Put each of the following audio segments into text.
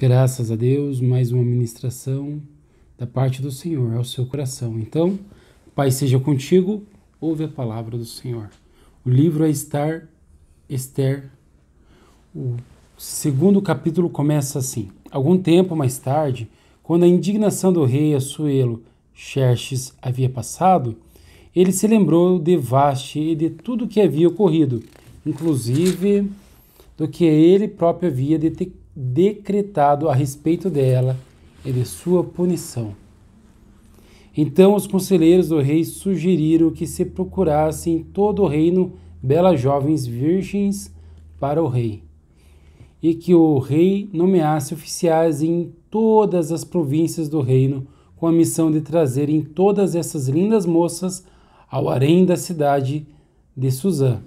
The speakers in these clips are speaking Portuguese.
Graças a Deus, mais uma ministração da parte do Senhor ao seu coração. Então, Pai seja contigo, ouve a palavra do Senhor. O livro é Esther. O segundo capítulo começa assim. Algum tempo mais tarde, quando a indignação do rei Assuero Xerxes havia passado, ele se lembrou de Vaste e de tudo que havia ocorrido, inclusive do que ele próprio havia decretado a respeito dela e de sua punição. Então os conselheiros do rei sugeriram que se procurasse em todo o reino belas jovens virgens para o rei, e que o rei nomeasse oficiais em todas as províncias do reino, com a missão de trazerem todas essas lindas moças ao harém da cidade de Suzã.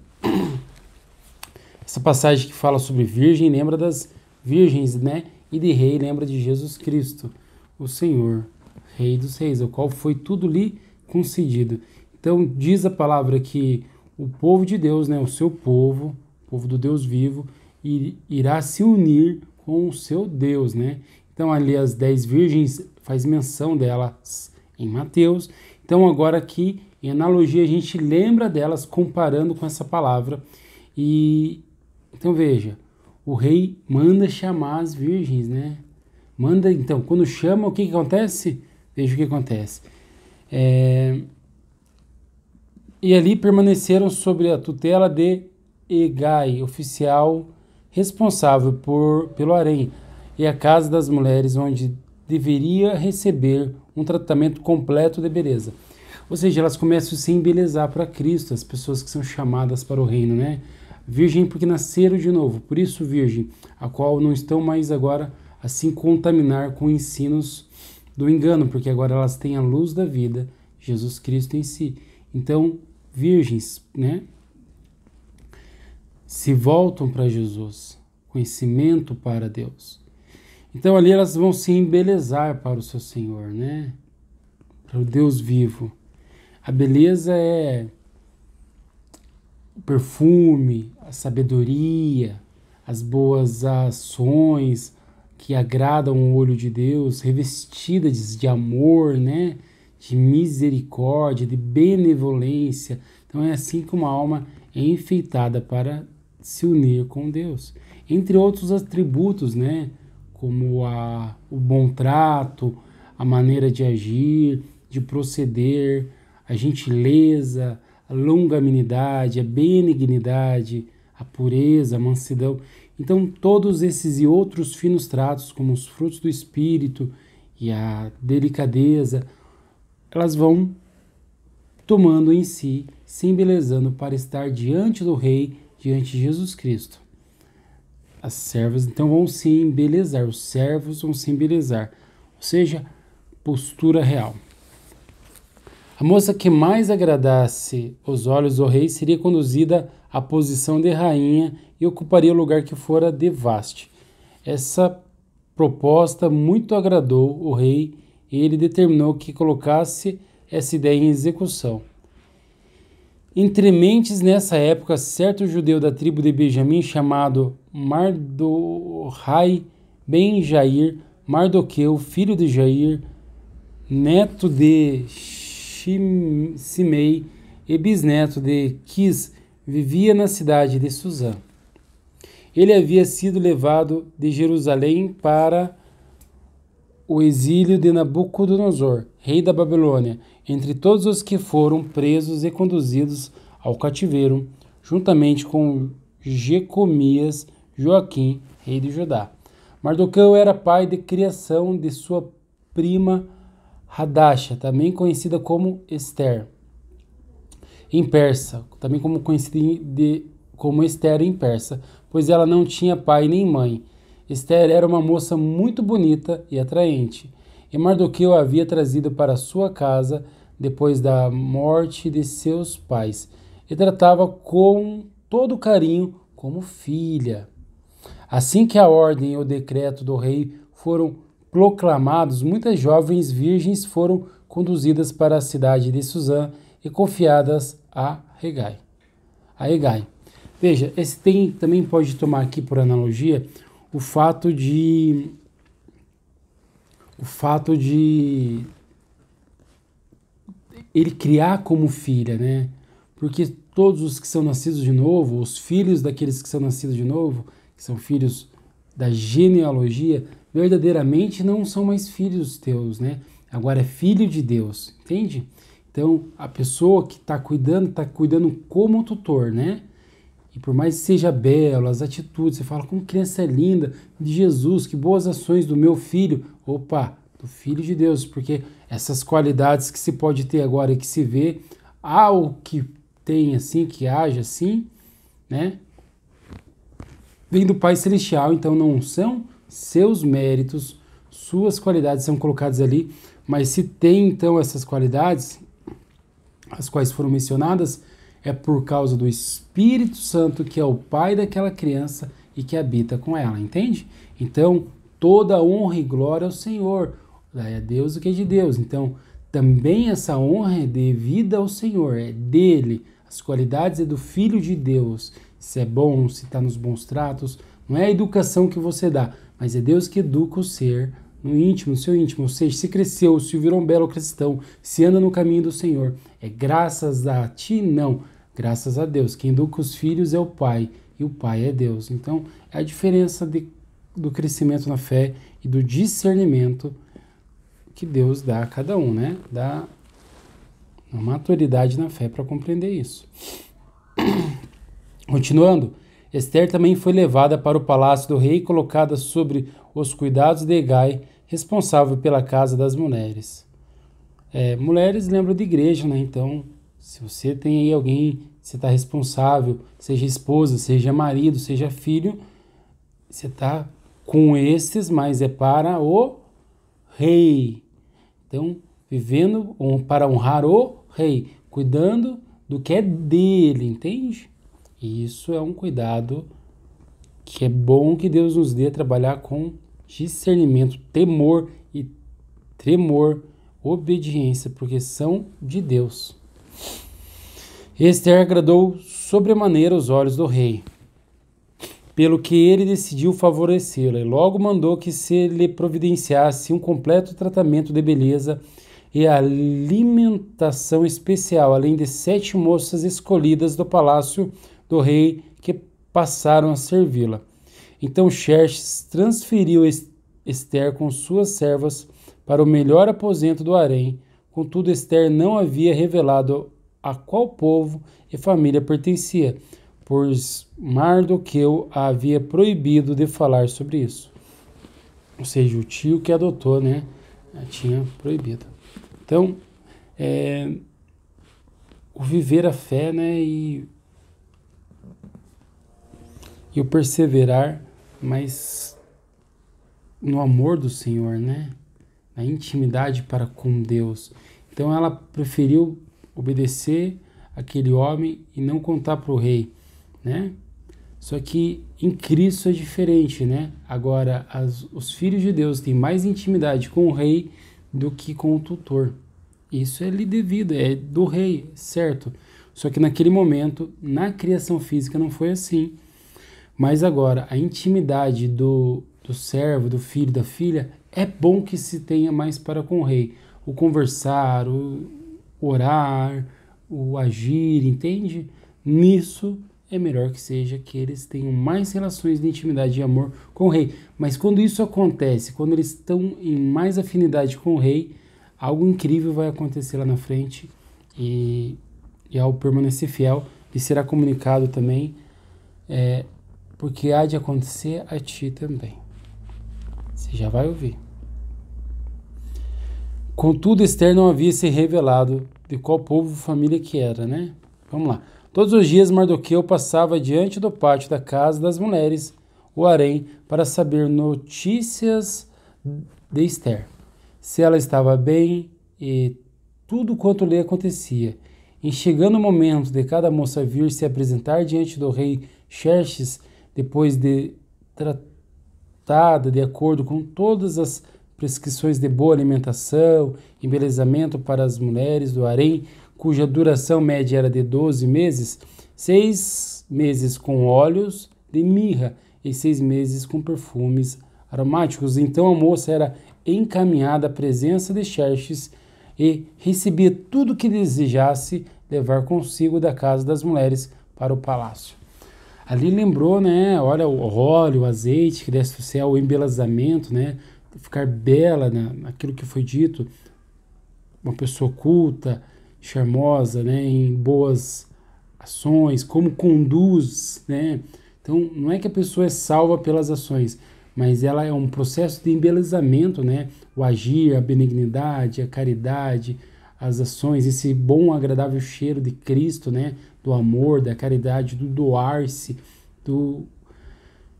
Essa passagem que fala sobre virgem lembra das virgens, né? E de rei lembra de Jesus Cristo, o Senhor, Rei dos Reis, ao qual foi tudo lhe concedido. Então diz a palavra que o povo de Deus, né? O seu povo, o povo do Deus vivo, irá se unir com o seu Deus, né? Então ali as 10 virgens faz menção delas em Mateus. Então agora aqui, em analogia, a gente lembra delas comparando com essa palavra. Então veja, o rei manda chamar as virgens, né? Então, quando chama, o que acontece? Veja o que acontece. E ali permaneceram sob a tutela de Hegai, oficial responsável pelo harém, e a casa das mulheres, onde deveria receber um tratamento completo de beleza. Ou seja, elas começam a se embelezar para Cristo, as pessoas que são chamadas para o reino, né? Virgem porque nasceram de novo, por isso virgem, a qual não estão mais agora a se contaminar com ensinos do engano, porque agora elas têm a luz da vida, Jesus Cristo em si. Então, virgens, né? Se voltam para Jesus, conhecimento para Deus. Então ali elas vão se embelezar para o seu Senhor, né? Para o Deus vivo. A beleza é o perfume, a sabedoria, as boas ações que agradam o olho de Deus, revestidas de amor, né? De misericórdia, de benevolência. Então é assim que uma alma é enfeitada para se unir com Deus. Entre outros atributos, né? Como o bom trato, a maneira de agir, de proceder, a gentileza, a longanimidade, a benignidade, a pureza, a mansidão. Então, todos esses e outros finos tratos, como os frutos do Espírito e a delicadeza, elas vão tomando em si, se embelezando para estar diante do Rei, diante de Jesus Cristo. As servas, então, vão se embelezar, os servos vão se embelezar, ou seja, postura real. A moça que mais agradasse os olhos do rei seria conduzida à posição de rainha e ocuparia o lugar que fora de Vaste. Essa proposta muito agradou o rei e ele determinou que colocasse essa ideia em execução. Entre mentes, nessa época, certo judeu da tribo de Benjamim chamado Mardocai ben Jair, Mardoqueu, filho de Jair, neto de Simei e bisneto de Quis, vivia na cidade de Suzã. Ele havia sido levado de Jerusalém para o exílio de Nabucodonosor, rei da Babilônia, entre todos os que foram presos e conduzidos ao cativeiro, juntamente com Jecomias, Joaquim, rei de Judá. Mardoqueu era pai de criação de sua prima Hadasha, também conhecida como Esther, em persa, também conhecida como Esther em persa, pois ela não tinha pai nem mãe. Esther era uma moça muito bonita e atraente, e Mardoqueu a havia trazido para sua casa depois da morte de seus pais, e tratava com todo carinho como filha. Assim que a ordem e o decreto do rei foram proclamados, muitas jovens virgens foram conduzidas para a cidade de Suzã e confiadas a Hegai. Veja, esse também pode tomar aqui por analogia o fato de o fato de ele criar como filha, né? Porque todos os que são nascidos de novo, os filhos daqueles que são nascidos de novo, que são filhos da genealogia, verdadeiramente não são mais filhos teus, né? Agora é filho de Deus, entende? Então, a pessoa que está cuidando como tutor, né? E por mais que seja belo, as atitudes, você fala, como criança é linda, de Jesus, que boas ações do meu filho. Opa, do Filho de Deus, porque essas qualidades que se pode ter agora e que se vê, há o que tem assim, que age assim, né? Vem do Pai Celestial, então não são seus méritos, suas qualidades são colocadas ali, mas se tem então essas qualidades, as quais foram mencionadas, é por causa do Espírito Santo, que é o pai daquela criança e que habita com ela, entende? Então, toda honra e glória ao Senhor, é a Deus o que é de Deus. Então, também essa honra é devida ao Senhor, é dele, as qualidades é do Filho de Deus. Se é bom, se está nos bons tratos, não é a educação que você dá, mas é Deus que educa o ser no íntimo, no seu íntimo, ou seja, se cresceu, se virou um belo cristão, se anda no caminho do Senhor, é graças a ti? Não, graças a Deus. Quem educa os filhos é o Pai, e o Pai é Deus. Então, é a diferença do crescimento na fé e do discernimento que Deus dá a cada um, né? Dá uma maturidade na fé para compreender isso. Continuando, Esther também foi levada para o palácio do rei e colocada sobre os cuidados de Hegai, responsável pela casa das mulheres. Mulheres lembram de igreja, né? Então, se você tem aí alguém, você está responsável, seja esposa, seja marido, seja filho, você está com estes, mas é para o rei. Então, vivendo para honrar o rei, cuidando do que é dele, entende? E isso é um cuidado que é bom que Deus nos dê, trabalhar com discernimento, temor e tremor, obediência, porque são de Deus. Esther agradou sobremaneira os olhos do rei, pelo que ele decidiu favorecê-la, e logo mandou que se lhe providenciasse um completo tratamento de beleza e alimentação especial, além de 7 moças escolhidas do palácio do rei que passaram a servi-la. Então Xerxes transferiu Esther com suas servas para o melhor aposento do harém. Contudo, Esther não havia revelado a qual povo e família pertencia, pois Mardoqueu a havia proibido de falar sobre isso. Ou seja, o tio que adotou, né, tinha proibido. Então, o viver a fé, né, e o perseverar, mas no amor do Senhor, né, na intimidade para com Deus. Então, ela preferiu obedecer aquele homem e não contar para o rei, né? Só que em Cristo é diferente, né? Agora, os filhos de Deus têm mais intimidade com o rei do que com o tutor. Isso é lhe devido, é do rei, certo? Só que naquele momento, na criação física, não foi assim. Mas agora, a intimidade do servo, do filho, da filha, é bom que se tenha mais para com o rei. O conversar, o orar, o agir, entende? Nisso é melhor que seja que eles tenham mais relações de intimidade e amor com o rei. Mas quando isso acontece, quando eles estão em mais afinidade com o rei, algo incrível vai acontecer lá na frente e ao permanecer fiel, lhe será comunicado também, porque há de acontecer a ti também. Você já vai ouvir. Contudo, Esther não havia se revelado de qual povo ou família que era, né? Vamos lá. Todos os dias Mardoqueu passava diante do pátio da casa das mulheres, o harém, para saber notícias de Esther, se ela estava bem e tudo quanto lhe acontecia. Em chegando o momento de cada moça vir se apresentar diante do rei Xerxes, depois de tratada de acordo com todas as prescrições de boa alimentação, embelezamento para as mulheres do harém, cuja duração média era de 12 meses, 6 meses com óleos de mirra e 6 meses com perfumes aromáticos. Então a moça era encaminhada à presença de Xerxes e recebia tudo que desejasse levar consigo da casa das mulheres para o palácio. Ali lembrou, né? Olha, o óleo, o azeite que desce do céu, o embelezamento, né? Ficar bela, né, naquilo que foi dito, uma pessoa culta, charmosa, né? Em boas ações, como conduz, né? Então, não é que a pessoa é salva pelas ações, mas ela é um processo de embelezamento, né? O agir, a benignidade, a caridade, as ações, esse bom, agradável cheiro de Cristo, né? Do amor, da caridade, do doar-se, do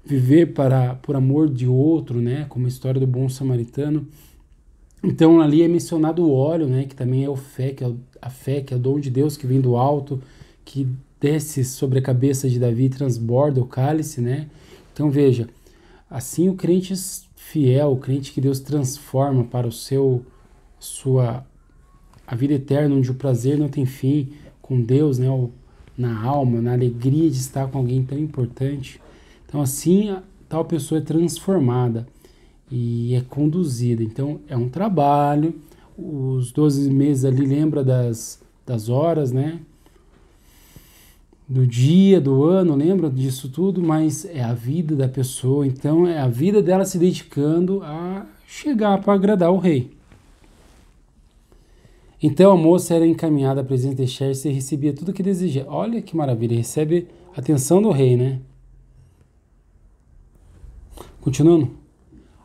viver por amor de outro, né? Como a história do bom samaritano. Então ali é mencionado o óleo, né? Que também é a fé, que é o dom de Deus que vem do alto, que desce sobre a cabeça de Davi e transborda o cálice, né? Então veja, assim o crente fiel, o crente que Deus transforma para a vida eterna, onde o prazer não tem fim, com Deus, né? Na alma, na alegria de estar com alguém tão importante. Então assim, tal pessoa é transformada e é conduzida. Então é um trabalho, os 12 meses ali lembra das horas, né? Do dia, do ano, lembra disso tudo, mas é a vida da pessoa, então é a vida dela se dedicando a chegar para agradar o rei. Então a moça era encaminhada à presença de Xerxes e recebia tudo o que desejava. Olha que maravilha, recebe a atenção do rei, né? Continuando.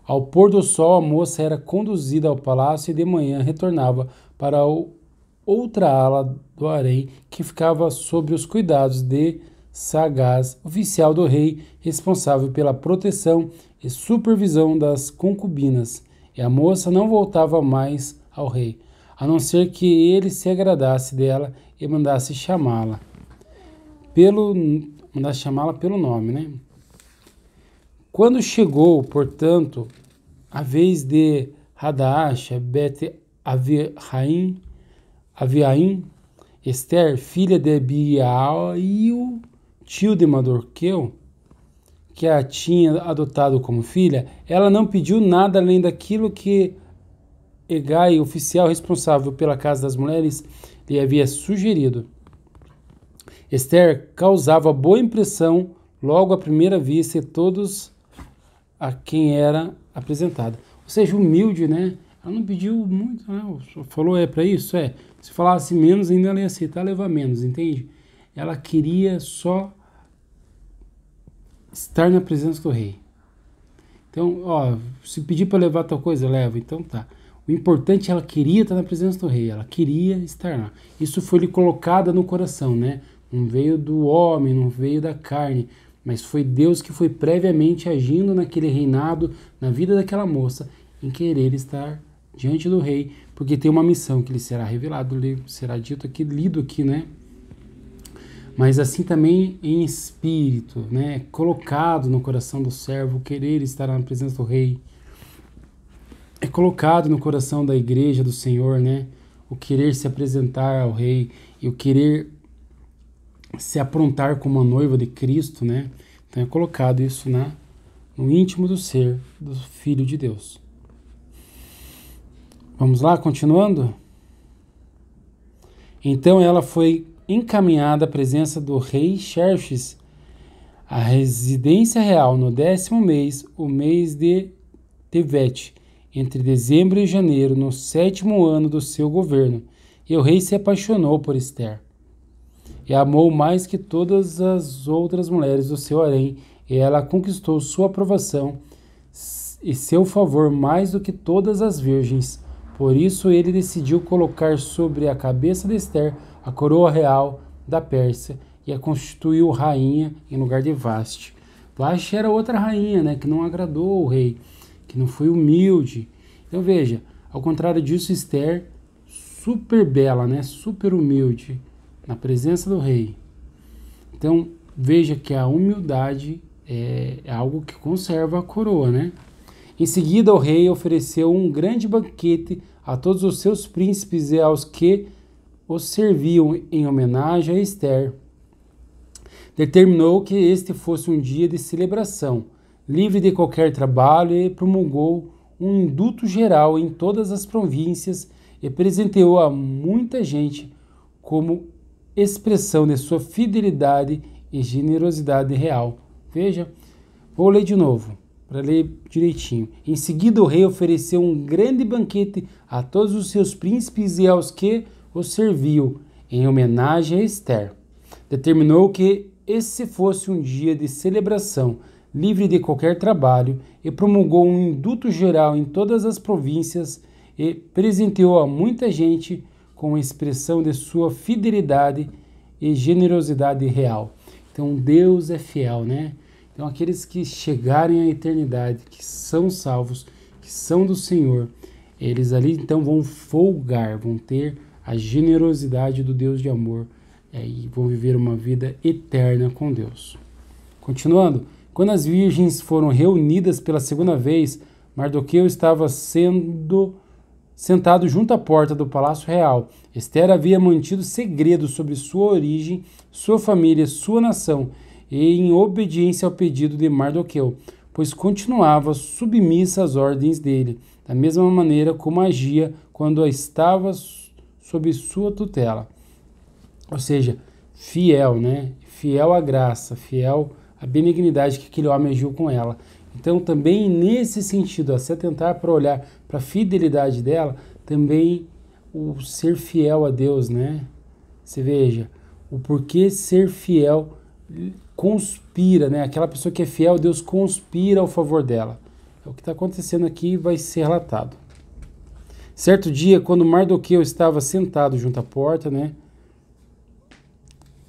Ao pôr do sol, a moça era conduzida ao palácio e de manhã retornava para outra ala do harém que ficava sob os cuidados de Sagaz, oficial do rei, responsável pela proteção e supervisão das concubinas. E a moça não voltava mais ao rei, a não ser que ele se agradasse dela e mandasse chamá-la pelo nome, né? Quando chegou, portanto, a vez de Hadasha, Aviaim, Esther, filha de Abiail, tio de Mardoqueu, que a tinha adotado como filha, ela não pediu nada além daquilo que Hegai, oficial responsável pela casa das mulheres, lhe havia sugerido. Esther causava boa impressão logo à primeira vista e todos a quem era apresentada. Ou seja, humilde, né? Ela não pediu muito, né? Falou para isso, Se falasse menos, ainda ela ia aceitar levar menos, entende? Ela queria só estar na presença do rei. Então, se pedir para levar tal coisa, leva. Então tá. O importante, ela queria estar na presença do rei, ela queria estar lá. Isso foi lhe colocado no coração, né? Não veio do homem, não veio da carne, mas foi Deus que foi previamente agindo naquele reinado, na vida daquela moça, em querer estar diante do rei, porque tem uma missão que lhe será revelado, lhe será dito aqui, lido aqui, né? Mas assim também em espírito, né? Colocado no coração do servo, querer estar na presença do rei. É colocado no coração da igreja do Senhor, né? O querer se apresentar ao rei e o querer se aprontar como a noiva de Cristo, né? Então é colocado isso no íntimo do ser do Filho de Deus. Vamos lá, continuando? Então ela foi encaminhada à presença do rei Xerxes, à residência real no 10º mês, o mês de Tevet, entre dezembro e janeiro, no 7º ano do seu governo. E o rei se apaixonou por Esther e amou mais que todas as outras mulheres do seu harém, e ela conquistou sua aprovação e seu favor mais do que todas as virgens. Por isso ele decidiu colocar sobre a cabeça de Esther a coroa real da Pérsia e a constituiu rainha em lugar de Vaste. Vaste era outra rainha, né, que não agradou o rei, que não foi humilde. Então veja, ao contrário disso, Esther, super bela, né, super humilde, na presença do rei. Então, veja que a humildade é algo que conserva a coroa, né? Em seguida, o rei ofereceu um grande banquete a todos os seus príncipes e aos que os serviam em homenagem a Esther. Determinou que este fosse um dia de celebração, livre de qualquer trabalho, e promulgou um indulto geral em todas as províncias e presenteou a muita gente como expressão de sua fidelidade e generosidade real. Veja, vou ler de novo, para ler direitinho. Em seguida, o rei ofereceu um grande banquete a todos os seus príncipes e aos que os serviam, em homenagem a Ester. Determinou que esse fosse um dia de celebração, livre de qualquer trabalho, e promulgou um indulto geral em todas as províncias e presenteou a muita gente com a expressão de sua fidelidade e generosidade real. Então, Deus é fiel, né? Então, aqueles que chegarem à eternidade, que são salvos, que são do Senhor, eles ali então vão folgar, vão ter a generosidade do Deus de amor e vão viver uma vida eterna com Deus. Continuando, quando as virgens foram reunidas pela segunda vez, Mardoqueu estava sentado junto à porta do palácio real. Ester havia mantido segredo sobre sua origem, sua família, sua nação, e em obediência ao pedido de Mardoqueu, pois continuava submissa às ordens dele, da mesma maneira como agia quando estava sob sua tutela. Ou seja, fiel, né? Fiel à graça, fiel à benignidade que aquele homem agiu com ela. Então, também nesse sentido, se atentar para olhar para a fidelidade dela, também o ser fiel a Deus, né? Você veja, o porquê ser fiel conspira, né? Aquela pessoa que é fiel, Deus conspira ao favor dela. É o que está acontecendo aqui, vai ser relatado. Certo dia, quando Mardoqueu estava sentado junto à porta, né?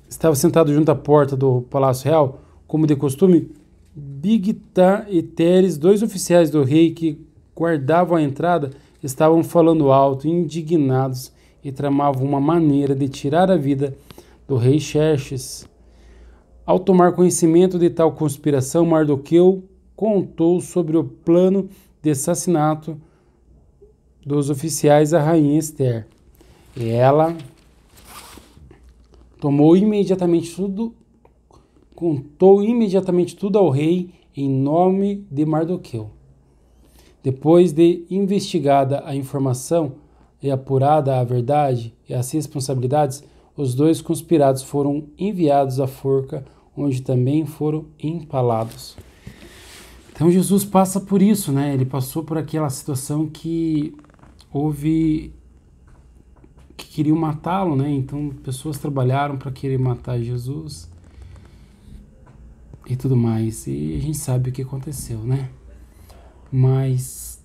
Estava sentado junto à porta do Palácio Real, como de costume, Bigtã e Teres, dois oficiais do rei que guardavam a entrada, estavam falando alto, indignados, e tramavam uma maneira de tirar a vida do rei Xerxes. Ao tomar conhecimento de tal conspiração, Mardoqueu contou sobre o plano de assassinato dos oficiais à rainha Ester. E ela contou imediatamente tudo ao rei em nome de Mardoqueu. Depois de investigada a informação e apurada a verdade e as responsabilidades, os dois conspirados foram enviados à forca, onde também foram empalados. Então Jesus passa por isso, né? Ele passou por aquela situação que houve que queriam matá-lo, né? Então pessoas trabalharam para querer matar Jesus e tudo mais. E a gente sabe o que aconteceu, né? Mas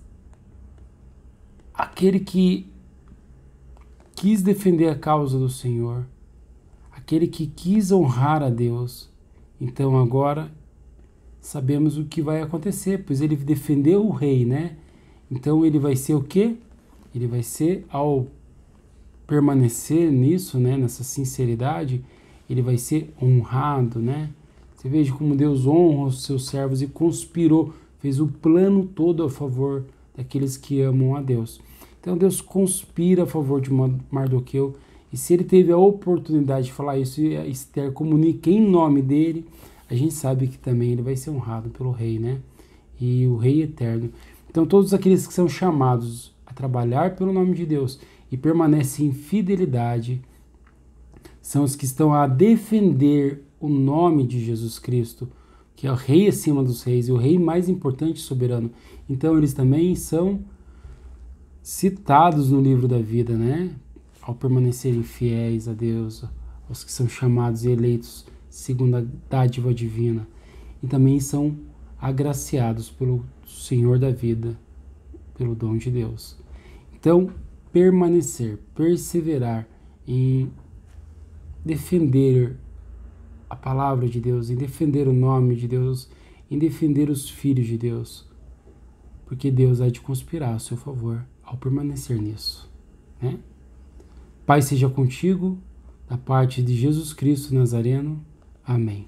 aquele que quis defender a causa do Senhor, aquele que quis honrar a Deus, então agora sabemos o que vai acontecer, pois ele defendeu o rei, né? Então ele vai ser o quê? Ele vai ser, ao permanecer nisso, né, nessa sinceridade, ele vai ser honrado, né? Você veja como Deus honra os seus servos e conspirou, fez o plano todo a favor daqueles que amam a Deus. Então Deus conspira a favor de Mardoqueu, e se ele teve a oportunidade de falar isso e a Ester comunica em nome dele, a gente sabe que também ele vai ser honrado pelo rei, né? E o rei eterno. Então todos aqueles que são chamados a trabalhar pelo nome de Deus e permanecem em fidelidade são os que estão a defender o nome de Jesus Cristo, que é o rei acima dos reis e o rei mais importante e soberano. Então eles também são citados no livro da vida, né? Ao permanecerem fiéis a Deus, aos que são chamados e eleitos segundo a dádiva divina. E também são agraciados pelo Senhor da vida, pelo dom de Deus. Então, permanecer, perseverar em defender a palavra de Deus, em defender o nome de Deus, em defender os filhos de Deus, porque Deus há de conspirar a seu favor ao permanecer nisso, né? Pai seja contigo, da parte de Jesus Cristo Nazareno. Amém.